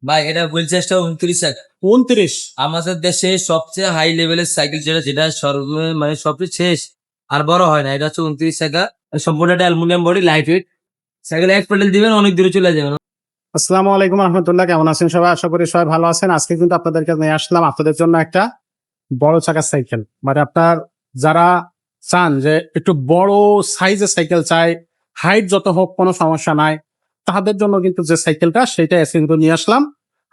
ভাই এটা হুইলচেস্টার 29 29। আমাদের দেশে সবচেয়ে হাই লেভেলের সাইকেল যেটা মানে সবচেয়ে শেষ আর বড় হয় না, এটা হচ্ছে 29 সম্পূর্ণ একটা aluminium body, light weight cycle. এক প্যাডেল দিবেন অনেক দূরে চলে যাবেন। আসসালামু আলাইকুম রহমতুল্লাহ, কেমন আছেন সবাই? আশা করি সবাই ভালো আছেন। আজকে কিন্তু আপনাদেরকে নিয়ে আসলাম আপনাদের জন্য একটা বড় চাকার সাইকেল। মানে আপনার যারা চান যে একটু বড় সাইজের সাইকেল চাই, হাইট যত হোক কোনো সমস্যা নাই, তাদের জন্য কিন্তু যে সাইকেলটা সেটা আজকে কিন্তু নিয়ে আসলাম।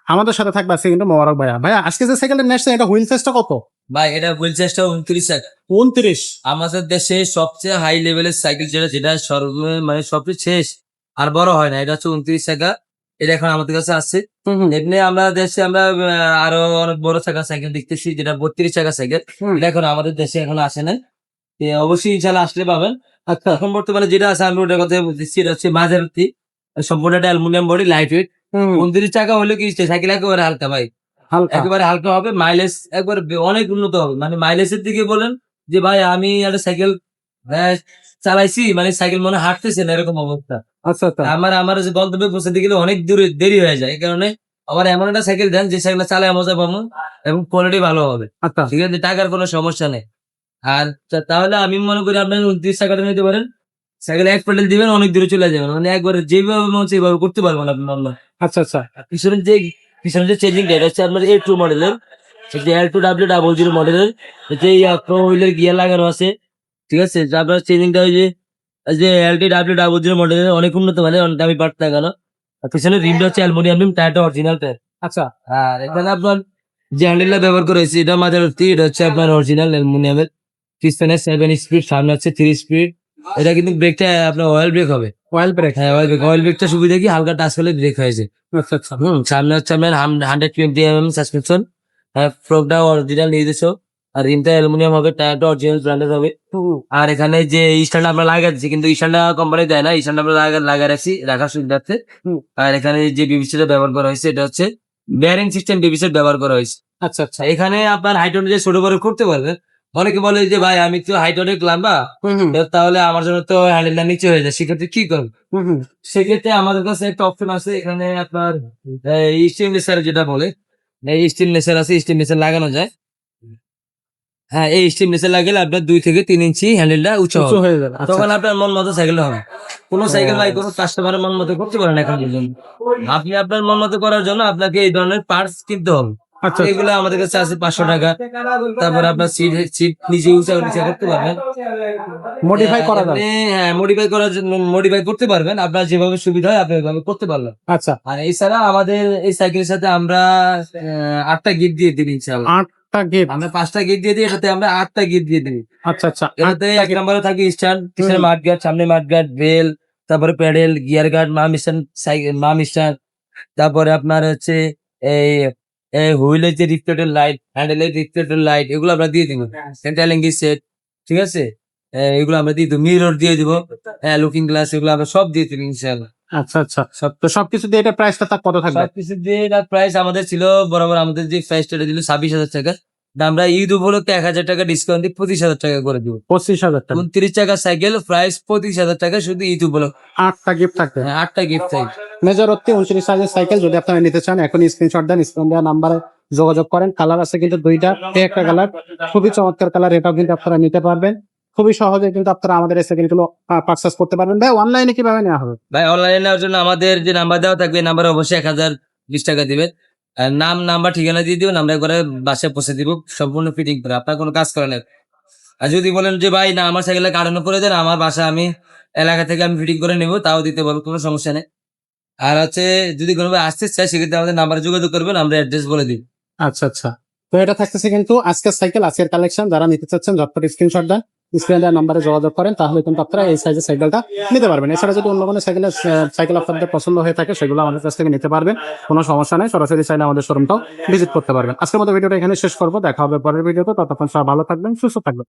আমাদের সাথে থাকবে আজকে কিন্তু মোবারক ভাইয়া। ভাইয়া আজকে যে সাইকেলটা নিয়ে আসছেন এটা হুইল সাইজটা কত? ভাই এটা হুইলচেস্টার 29 29। আমাদের দেশে সবচেয়ে হাই লেভেলের সাইকেল যেটা মানে সবচেয়ে শেষ আর বড় হয় না, এটা হচ্ছে 29 এটা এখন আমাদের কাছে আছে। এমনি আমরা দেশে আমরা আরো অনেক বড় চাকার সাইকেল দেখতেছি, যেটা 32 সাইকেল, এটা এখন আমাদের দেশে এখন আসে না। অবশ্যই ইনশাল্লাহ আসলে পাবেন। আচ্ছা। এখন বর্তমানে যেটা আছে আমি ওটার কথা বলতেছি, এটা হচ্ছে মাঝারি সম্পূর্ণ একটা অ্যালুমিনিয়াম বডি, লাইট ওয়েট। 29 হলে কি সাইকেল একেবারে হালকা ভাই, হালকা। একেবারে হালকা হবে, মাইলেজ একবার অনেক উন্নত হবে। মানে মাইলেজের দিকে বলেন যে ভাই আমি একটা সাইকেল চালাইছি, মানে সাইকেল মনে হয় হাঁটতেছে না, এরকম অবস্থা। আচ্ছা আচ্ছা আমার যে গন্তব্যে পৌঁছাতে গেলে অনেক দূরে দেরি হয়ে যায়, এই কারণে আমার এমন একটা সাইকেল দেন যে সাইকেল চালায় মজা পাবো এবং কোয়ালিটি ভালো হবে। আচ্ছা। ঠিক আছে, টাকার কোনো সমস্যা নেই। আর তাহলে আমি মনে করি আপনার 29 টাকাটা নিতে পারেন। সাইকেল এক প্যাডেল দিবেন অনেক দূরে চলে যাবেন, মানে একবারে যেভাবে মন চায় সেইভাবে করতে পারবেন আপনি অন্য। আচ্ছা আচ্ছা। পিছনে যে চেঞ্জিং এটা হচ্ছে আপনার A2 মডেলের, L2W00 মডেলের, যে প্রো হুইলের গিয়ার লাগানো আছে। ঠিক আছে, আপনার চেঞ্জিংটা ওই যে LTW00 মডেলের, অনেক উন্নত মানে অনেক দামি পার্ট লাগানো। আর পিছনে রিমটা হচ্ছে অ্যালুমিনিয়াম রিম, টায়ারটা অরিজিনাল টায়ার। আচ্ছা আর এখানে আপনার যে হ্যান্ডেলটা ব্যবহার করা হয়েছে এটা মাঝারি, এটা হচ্ছে আপনার অরিজিনাল অ্যালুমিনিয়ামের। পিছনে 7 স্পিড, সামনে হচ্ছে 3 স্পিড। এটা কিন্তু ব্রেকটা আপনার অয়েল ব্রেক হবে। Oil brake. হ্যাঁ, অয়েল ব্রেকটা সুবিধা কি হালকা টাচ করলে ব্রেক হয়েছে। আচ্ছা আচ্ছা। সামনে হচ্ছে আপনার 120 সাসপেনশন। হ্যাঁ, ফ্রকটা অরিজিনাল নিজস্ব। আর রিমটা অ্যালুমিনিয়াম হবে, টায়ারটা অরিজিনাল ব্র্যান্ডের হবে। আর এখানে যে স্ট্যান্ড আমরা লাগাচ্ছি, কিন্তু স্ট্যান্ডটা কোম্পানি দেয় না, স্ট্যান্ড আমরা লাগা রাখছি রাখার সুবিধার্থে। আর এখানে যে বিবিসিটা ব্যবহার করা হয়েছে, এটা হচ্ছে বেয়ারিং সিস্টেম বিবিসির ব্যবহার করা হয়েছে। আচ্ছা আচ্ছা। এখানে আপনার হাইট অনুযায়ী ছোট বড় করতে পারবেন। অনেকে বলে যে ভাই আমি তো হাইট অনেক লম্বা, তাহলে আমার জন্য তো হ্যান্ডেলটা নিচে হয়ে যায়, সেক্ষেত্রে কি করবো? সেক্ষেত্রে আমাদের কাছে একটা অপশন আছে, এখানে আপনার স্টিম লেসার যেটা বলে, এই স্টিম লেসার আছে, স্টিম লেসার লাগানো যায়। হ্যাঁ, এই স্টিম লেসার লাগালে আপনার 2 থেকে 3 ইঞ্চি হ্যান্ডেলটা উঁচু উঁচু হবে। হয়ে যাবে। আচ্ছা তখন আচ্ছা। আপনার মন মতো সাইকেল হবে। কোনো সাইকেল ভাই কোনো কাস্টমারের মন মতো করতে পারেন এখন পর্যন্ত। আপনি আপনার মন মতো করার জন্য আপনাকে এই ধরনের পার্টস কিনতে হবে। আচ্ছা এগুলো আমাদের কাছে আছে 500 টাকা। তারপরে আপনার সিট নিচে উঁচা নিচে করতে পারবেন। মডিফাই করা যাবে। হ্যাঁ, মডিফাই করার জন্য মডিফাই করতে পারবেন, আপনার যেভাবে সুবিধা হয় আপনি ওইভাবে করতে পারবেন। আচ্ছা। আর এছাড়া আমাদের এই সাইকেলের সাথে আমরা 8টা গিফট দিয়ে দিই ইনশাআল্লাহ। 8টা গিফট। আমরা 5টা গিফট দিয়ে দিই, এটাতে আমরা 8টা গিফট দিয়ে দিই। আচ্ছা আচ্ছা। এটাতে 1 নম্বরে থাকে স্ট্যান্ড, পিছনে মাড গার্ড, সামনে মাড গার্ড, বেল, তারপরে প্যাডেল, গিয়ার গার্ড, মাম স্ট্যান্ড। তারপরে আপনার হচ্ছে এই হুইলের যে রিফ্লেক্টর লাইট, হ্যান্ডেলের রিফ্লেক্টর লাইট, এগুলো আমরা দিয়ে দিব। সেন্ট্রালিং সেট, ঠিক আছে, এগুলো আমরা দিয়ে দিব। মিরর দিয়ে দিব, লুকিং গ্লাস, এগুলো আমরা সব দিয়ে দিব ইনশাআল্লাহ। আচ্ছা আচ্ছা। তো সবকিছু দিয়ে এটা প্রাইসটা তার কত থাকবে? সবকিছু দিয়ে এটার প্রাইস আমাদের ছিল বরাবর, আমাদের যে প্রাইসটা দিল 26,000 টাকা। আমরা ঈদ উপলক্ষে 1,000 টাকা ডিসকাউন্ট দিয়ে 25,000 টাকা করে দিব। 25,000 টাকা। 29 টাকা সাইকেল, প্রাইস 25,000 টাকা শুধু ঈদ উপলক্ষে। 8টা গিফট থাকবে। হ্যাঁ, 8টা গিফট চাই। মেজরত্তি 29 সাইজের সাইকেল যদি আপনারা নিতে চান এখন স্ক্রিনশট দেন, স্ক্রিন দেওয়া নাম্বারে যোগাযোগ করেন। কালার আছে কিন্তু দুইটা, একটা কালার খুবই চমৎকার কালার, এটাও কিন্তু আপনারা নিতে পারবেন খুবই সহজে। কিন্তু আপনারা আমাদের এই সাইকেলগুলো পারচেজ করতে পারবেন। ভাই অনলাইনে কিভাবে নেওয়া হবে? ভাই অনলাইনে নেওয়ার জন্য আমাদের যে নাম্বার দেওয়া থাকবে, নাম্বারে অবশ্যই 1,020 টাকা দিবেন। আর নাম, নাম্বার, ঠিকানা দিয়ে দিবেন, আমরা একবারে বাসায় পৌঁছে দিব সম্পূর্ণ ফিটিং করে, আপনার কোনো কাজ করেন না। আর যদি বলেন যে ভাই না আমার সাইকেলে কাটানো করে দেন, আমার বাসা আমি এলাকা থেকে আমি ফিটিং করে নেবো, তাও দিতে পারবো, কোনো সমস্যা নেই। আর হচ্ছে যদি কোনোভাবে আসতে চায় সেক্ষেত্রে আমাদের নাম্বারে যোগাযোগ করবেন, আমরা অ্যাড্রেস বলে দিই। আচ্ছা আচ্ছা। তো এটা থাকতেছে কিন্তু আজকের সাইকেল, আজকের কালেকশন। যারা নিতে চাচ্ছেন ঝটপট স্ক্রিনশট দেন, স্ক্রিন দেওয়ার নাম্বারে যোগাযোগ করেন, তাহলে কিন্তু আপনারা এই সাইজের সাইকেলটা নিতে পারবেন। এছাড়া যদি অন্য কোনো সাইকেল আপনাদের পছন্দ হয়ে থাকে সেগুলো আমাদের কাছ থেকে নিতে পারবেন, কোনো সমস্যা নেই। সরাসরি চাইলে আমাদের শোরুমটাও ভিজিট করতে পারবেন। আজকের মতো ভিডিওটা এখানে শেষ করবো, দেখা হবে পরের ভিডিওতে। ততক্ষণ সবাই ভালো থাকবেন, সুস্থ থাকবেন।